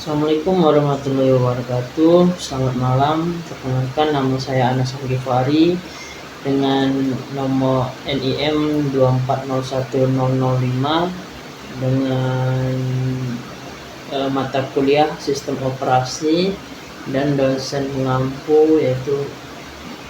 Assalamualaikum warahmatullahi wabarakatuh. Selamat malam. Perkenalkan, nama saya Anas Al-Ghifari dengan nomor NIM 2401005 dengan mata kuliah Sistem Operasi dan dosen pengampu yaitu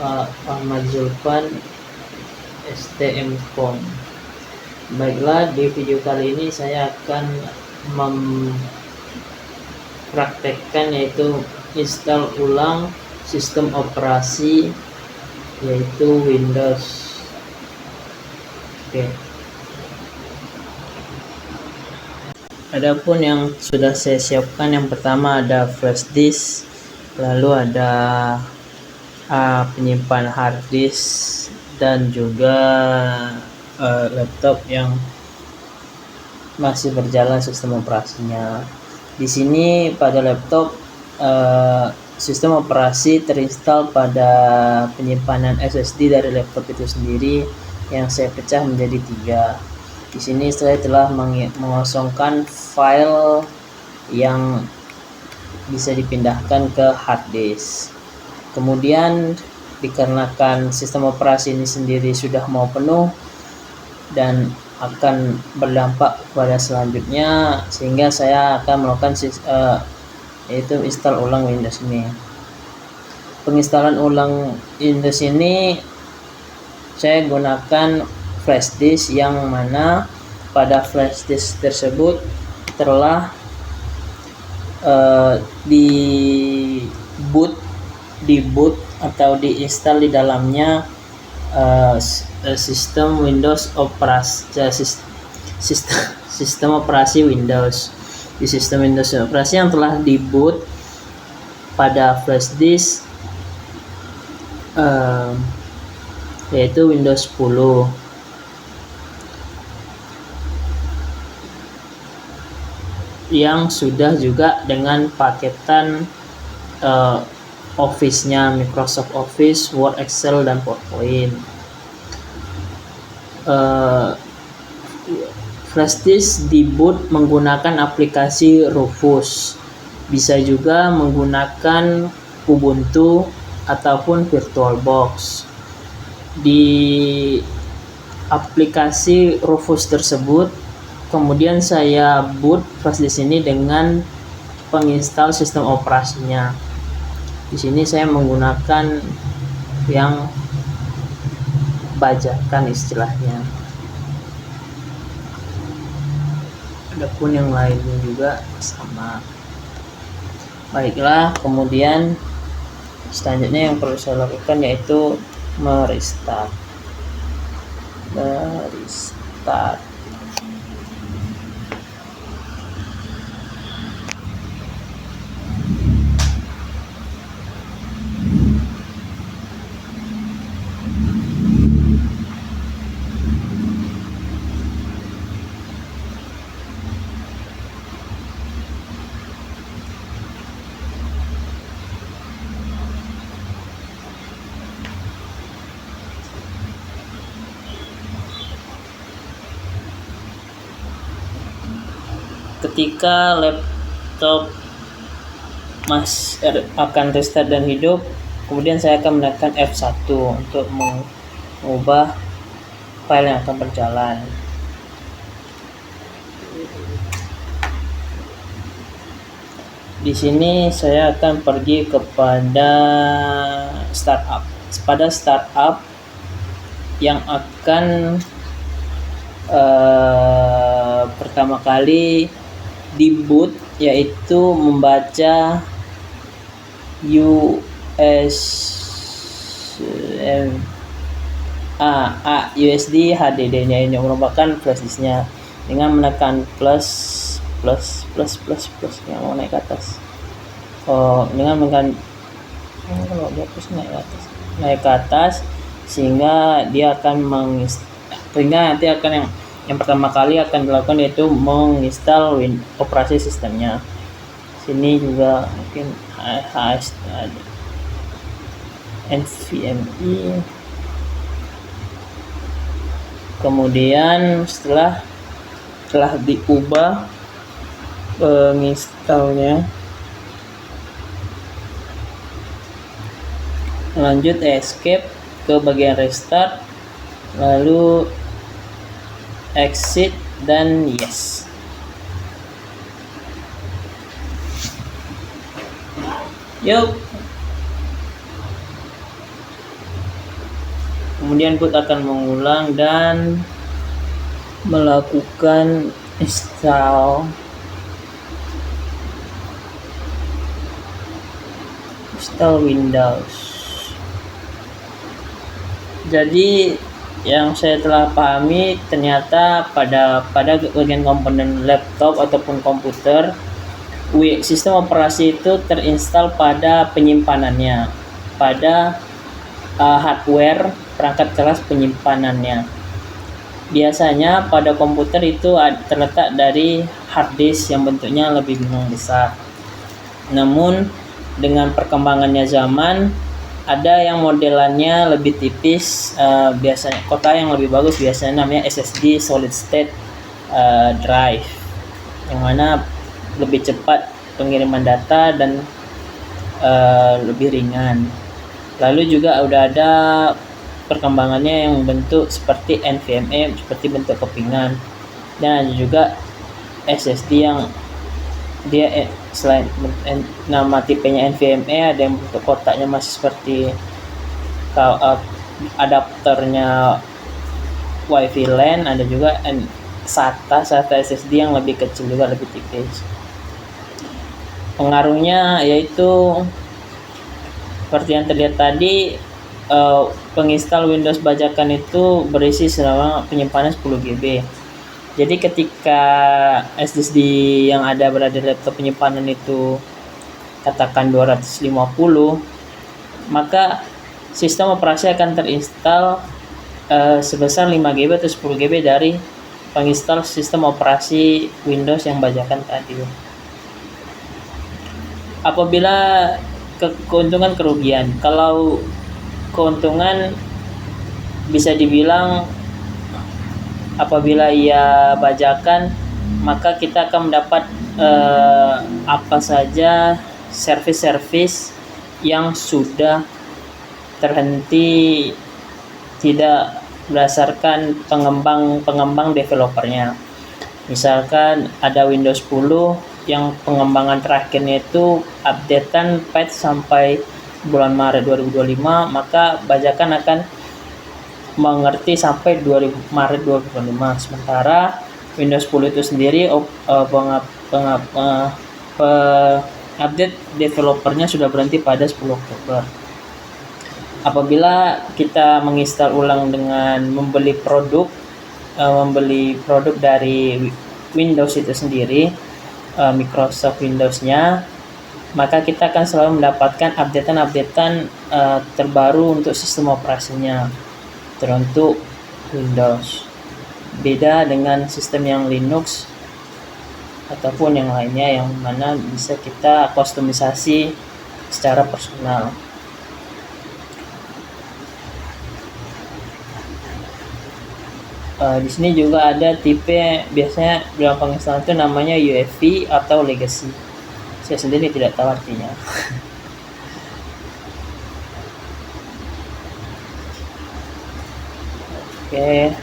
Pak Ahmad Zulfan STM.Com. Baiklah, di video kali ini saya akan praktekkan yaitu install ulang sistem operasi yaitu Windows. Oke. Adapun yang sudah saya siapkan, yang pertama ada flash disk, lalu ada penyimpan hard disk dan juga laptop yang masih berjalan sistem operasinya. Di sini pada laptop sistem operasi terinstall pada penyimpanan SSD dari laptop itu sendiri yang saya pecah menjadi 3. Di sini saya telah mengosongkan file yang bisa dipindahkan ke hard disk. Kemudian dikarenakan sistem operasi ini sendiri sudah mau penuh dan akan berdampak pada selanjutnya, sehingga saya akan melakukan yaitu install ulang Windows ini. Penginstalan ulang Windows ini saya gunakan flash disk yang mana pada flash disk tersebut telah di boot atau diinstal di dalamnya sistem Windows sistem operasi Windows. Di sistem Windows operasi yang telah di boot pada flash disk yaitu Windows 10. Yang sudah juga dengan paketan Office-nya, Microsoft Office, Word, Excel, dan PowerPoint. Flash disk di boot menggunakan aplikasi Rufus, bisa juga menggunakan Ubuntu ataupun VirtualBox. Di aplikasi Rufus tersebut, kemudian saya boot flash disk ini dengan penginstal sistem operasinya. Di sini saya menggunakan yang bajakan istilahnya. Adapun yang lainnya juga sama. Baiklah, kemudian selanjutnya yang perlu saya lakukan yaitu merestart. Ketika laptop akan restart dan hidup, kemudian saya akan menekan F1 untuk mengubah file yang akan berjalan. Di sini saya akan pergi kepada startup. Pada startup yang akan pertama kali di boot, yaitu membaca USD HDD-nya ini merupakan flash disk-nya, dengan menekan plus yang mau naik ke atas. Dengan menekan kalau dia terus naik ke atas, sehingga dia akan sehingga nanti akan yang pertama kali akan dilakukan yaitu menginstal operasi sistemnya. Sini juga mungkin NVMe. Kemudian setelah diubah penginstalnya, lanjut escape ke bagian restart, lalu exit dan yes. Yuk. Kemudian boot akan mengulang dan melakukan install Windows. Jadi yang saya telah pahami, ternyata pada bagian komponen laptop ataupun komputer, sistem operasi itu terinstall pada penyimpanannya, pada hardware perangkat keras penyimpanannya. Biasanya pada komputer itu terletak dari hard disk yang bentuknya lebih besar. Namun dengan perkembangannya zaman, ada yang modelannya lebih tipis, biasanya kota yang lebih bagus biasanya namanya SSD solid state drive, yang mana lebih cepat pengiriman data dan lebih ringan. Lalu juga udah ada perkembangannya yang bentuk seperti NVMe, seperti bentuk kepingan, dan ada juga SSD yang dia selain nama tipenya NVMe, ada yang bentuk kotaknya masih seperti adapternya WiFi LAN, ada juga SATA SSD yang lebih kecil juga, lebih tipis. Pengaruhnya yaitu seperti yang terlihat tadi, penginstal Windows bajakan itu berisi selama penyimpanan 10 GB. Jadi ketika SSD yang ada berada di laptop penyimpanan itu katakan 250, maka sistem operasi akan terinstall sebesar 5 GB atau 10 GB dari penginstal sistem operasi Windows yang bajakan tadi. Apabila keuntungan kerugian, kalau keuntungan bisa dibilang apabila ia bajakan, maka kita akan mendapat apa saja servis-servis yang sudah terhenti tidak berdasarkan pengembang developernya. Misalkan ada Windows 10 yang pengembangan terakhirnya itu updatean patch sampai bulan Maret 2025, maka bajakan akan mengerti sampai Maret 2025. Sementara Windows 10 itu sendiri update developernya sudah berhenti pada 10 Oktober. Apabila kita menginstal ulang dengan membeli produk dari Windows itu sendiri, Microsoft Windows-nya, maka kita akan selalu mendapatkan updatean terbaru untuk sistem operasinya teruntuk Windows. Beda dengan sistem yang Linux ataupun yang lainnya yang mana bisa kita kustomisasi secara personal. Di sini juga ada tipe, biasanya dalam penginstalan itu namanya UEFI atau legacy. Saya sendiri tidak tahu artinya. Oke.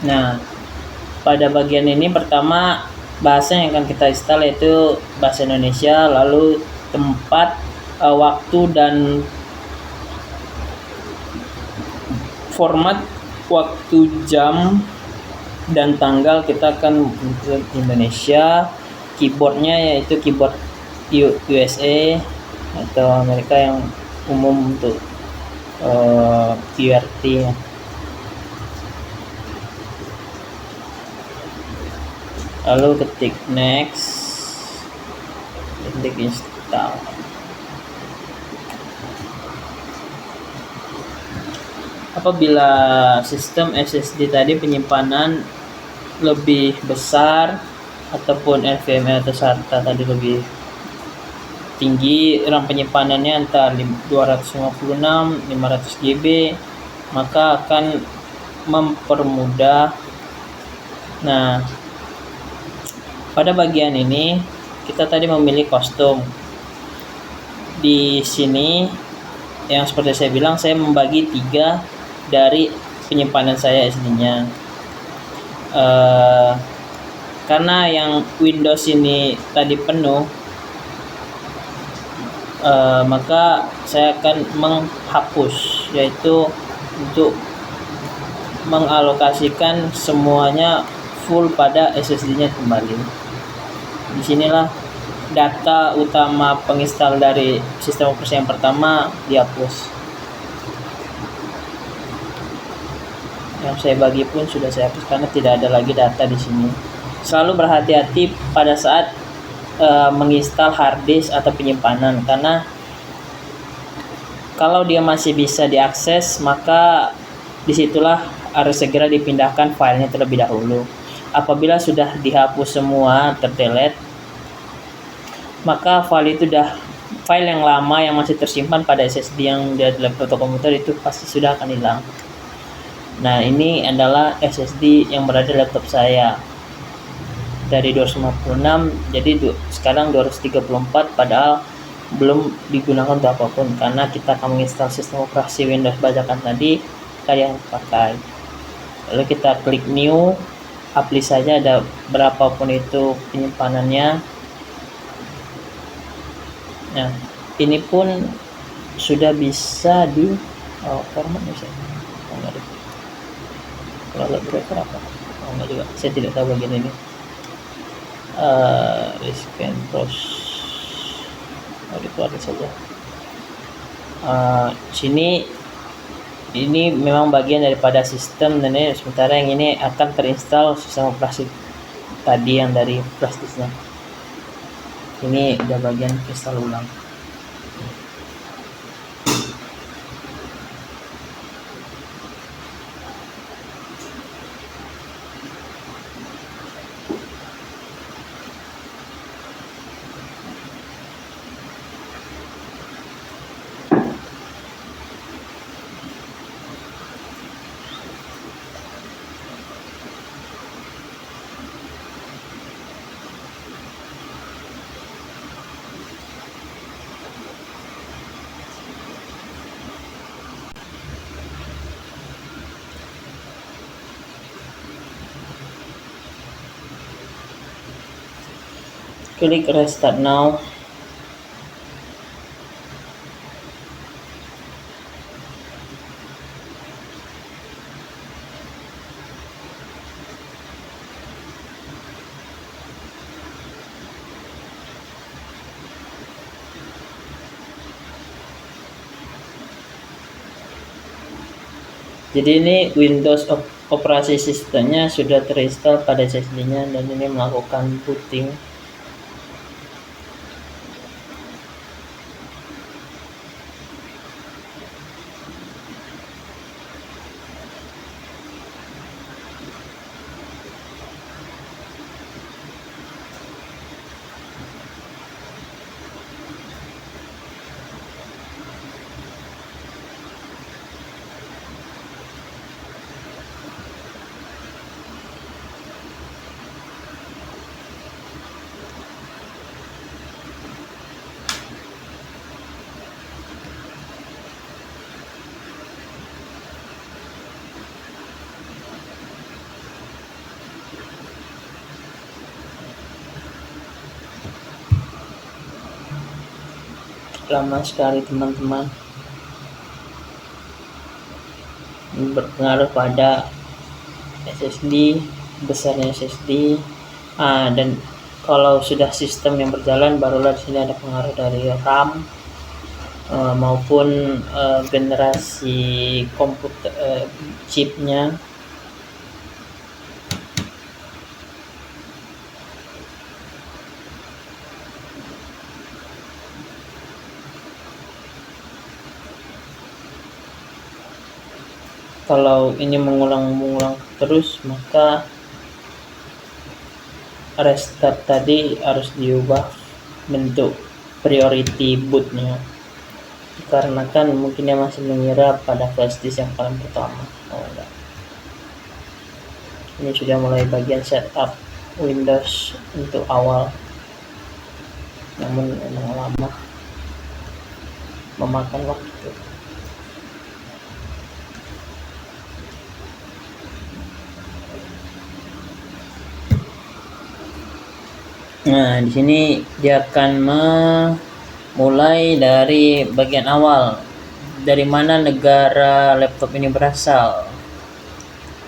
Nah, pada bagian ini pertama bahasa yang akan kita install yaitu bahasa Indonesia, lalu tempat, waktu dan format, waktu, jam dan tanggal kita akan untuk Indonesia. Keyboardnya yaitu keyboard USA atau Amerika yang umum untuk QWERTY. Lalu ketik next, klik install. Apabila sistem SSD tadi penyimpanan lebih besar ataupun NVMe atau SATA tadi lebih tinggi, RAM penyimpanannya antara 256 500 GB, maka akan mempermudah. Nah, pada bagian ini kita tadi memilih kostum. Di sini yang seperti saya bilang, saya membagi 3 dari penyimpanan saya SD-nya. Karena yang Windows ini tadi penuh, maka saya akan menghapus, yaitu untuk mengalokasikan semuanya full pada SSD-nya kembali. Disinilah data utama penginstal dari sistem operasi yang pertama dihapus. Yang saya bagi pun sudah saya hapus karena tidak ada lagi data di sini. Selalu berhati-hati pada saat menginstal harddisk atau penyimpanan, karena kalau dia masih bisa diakses, maka disitulah harus segera dipindahkan filenya terlebih dahulu. Apabila sudah dihapus semua, terdelete, maka file yang lama yang masih tersimpan pada SSD yang di laptop atau komputer itu pasti sudah akan hilang. Nah, ini adalah SSD yang berada di laptop saya. Dari 256 jadi sekarang 234, padahal belum digunakan untuk apapun karena kita akan menginstal sistem operasi Windows bajakan tadi yang pakai. Lalu kita klik new, apply saja, ada berapapun itu penyimpanannya. Nah, ini pun sudah bisa di format bisa. Kalau lebih apa? Enggak juga. Saya tidak tahu bagian ini. Scan process dikeluarkan saja. Sini ini memang bagian daripada sistem, dan ini sementara yang ini akan terinstall sistem operasi tadi yang dari flash disknya. Ini udah bagian install ulang. Klik restart now. Jadi ini Windows operasi sistemnya sudah terinstall pada SSD-nya, dan ini melakukan booting. Lama sekali teman-teman, berpengaruh pada SSD, besarnya SSD. Dan kalau sudah sistem yang berjalan, barulah di sini ada pengaruh dari RAM maupun generasi komputer chipnya. Kalau ini mengulang-mengulang terus, maka restart tadi harus diubah bentuk priority bootnya, karena kan mungkin dia masih mengira pada flash disk yang paling pertama. Enggak. Ini sudah mulai bagian setup Windows untuk awal, namun memang lama, memakan waktu. Nah, di sini dia akan memulai dari bagian awal. Dari mana negara laptop ini berasal?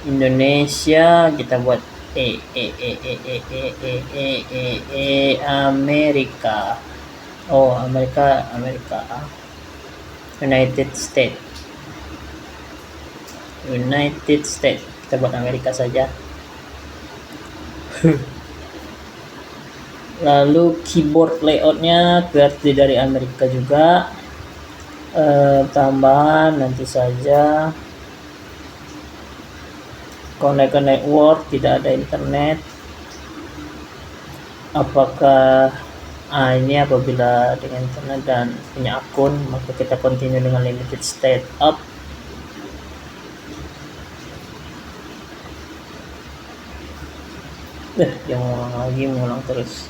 Indonesia, kita buat Amerika. Oh, Amerika. United States. Kita buat Amerika saja. Lalu keyboard layoutnya berarti dari Amerika juga. Tambahan nanti saja. Connect ke network, tidak ada internet. Apakah ini apabila dengan internet dan punya akun, maka kita continue dengan limited state up. Yang mengulang terus.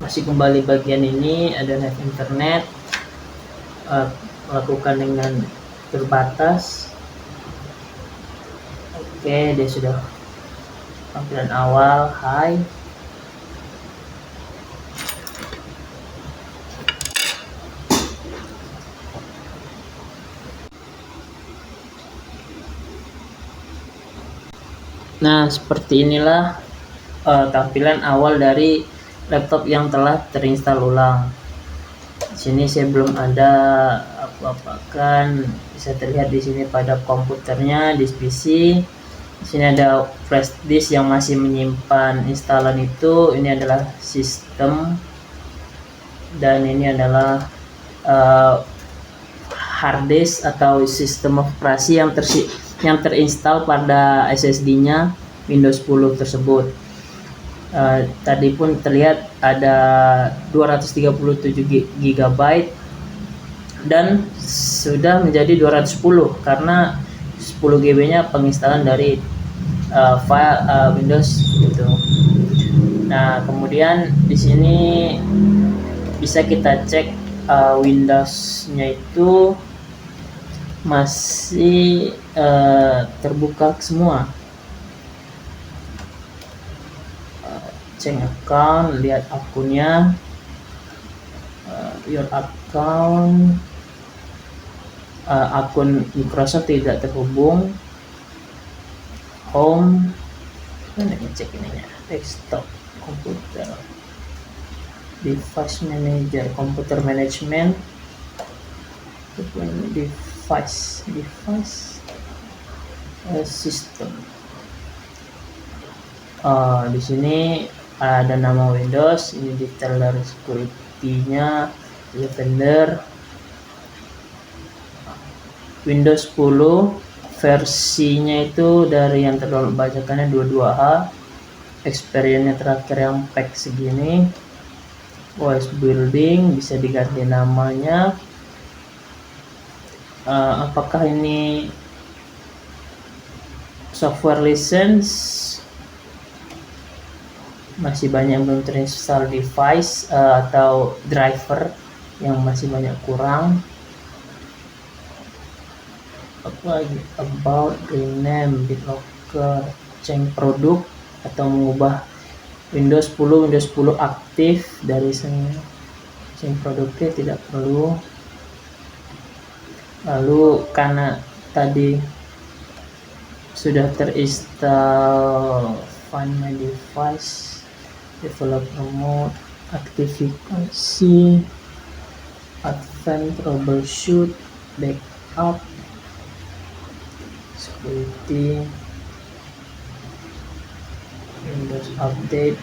Masih kembali bagian ini adalah internet, lakukan dengan terbatas. Oke, dia sudah tampilan awal. Hai. Nah, seperti inilah tampilan awal dari laptop yang telah terinstall ulang. Di sini saya belum ada apa-apa, kan bisa terlihat di sini pada komputernya, di PC. Di sini ada flash disk yang masih menyimpan instalan itu. Ini adalah sistem, dan ini adalah hard disk atau sistem operasi yang terinstall pada SSD-nya Windows 10 tersebut. Tadi pun terlihat ada 237 GB dan sudah menjadi 210 karena 10 GB nya penginstalan dari file Windows gitu. Nah, kemudian di sini bisa kita cek Windows-nya itu masih terbuka semua. Cek account, lihat akunnya, your account, akun Microsoft tidak terhubung, home, mana ngecek ininya, desktop, komputer, device manager, computer management, device system. Di sini ada nama Windows, ini detail dari security-nya, Defender, Windows 10 versinya itu dari yang terdownload bajakannya 22H, experience-nya terakhir yang pack segini, OS building bisa diganti namanya. Apakah ini software license? Masih banyak yang belum terinstall device atau driver yang masih banyak kurang. Apa lagi? About, rename, BitLocker, change produk atau mengubah Windows 10 aktif dari sini. Change produknya tidak perlu. Lalu karena tadi sudah terinstall Find My Device, Developer Mode, aktivitas, Advanced Troubleshoot, Backup, Security, Windows Update.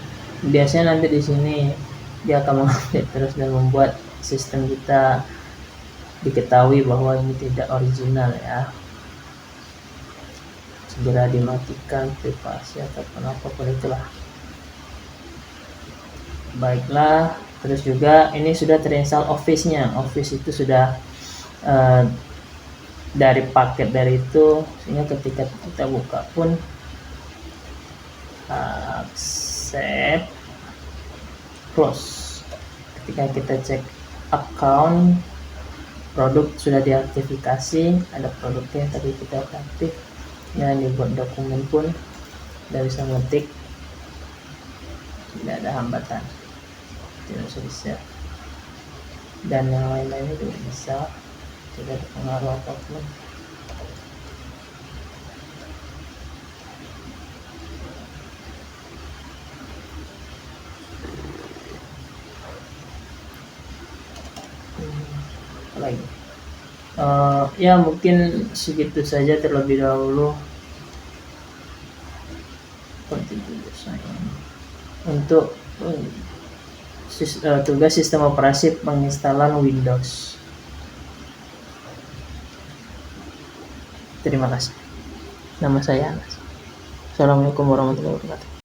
Biasanya nanti di sini dia akan mengupdate terus dan membuat sistem kita diketahui bahwa ini tidak original ya. Segera dimatikan privasi ataupun apapun itulah. Baiklah, terus juga ini sudah terinstall Office-nya. Office itu sudah dari paket dari itu, sehingga ketika kita buka pun accept, close. Ketika kita cek account, produk sudah diaktifasi, ada produknya tadi kita aktif. Dan dibuat dokumen pun tidak bisa ngetik, tidak ada hambatan, tidak bisa, dan yang lain-lainnya juga bisa, tidak terpengaruh apapun. Lagi ya mungkin segitu saja terlebih dahulu untuk tugas sistem operasi penginstalan Windows. Terima kasih. Nama saya Anas. Assalamualaikum warahmatullahi wabarakatuh.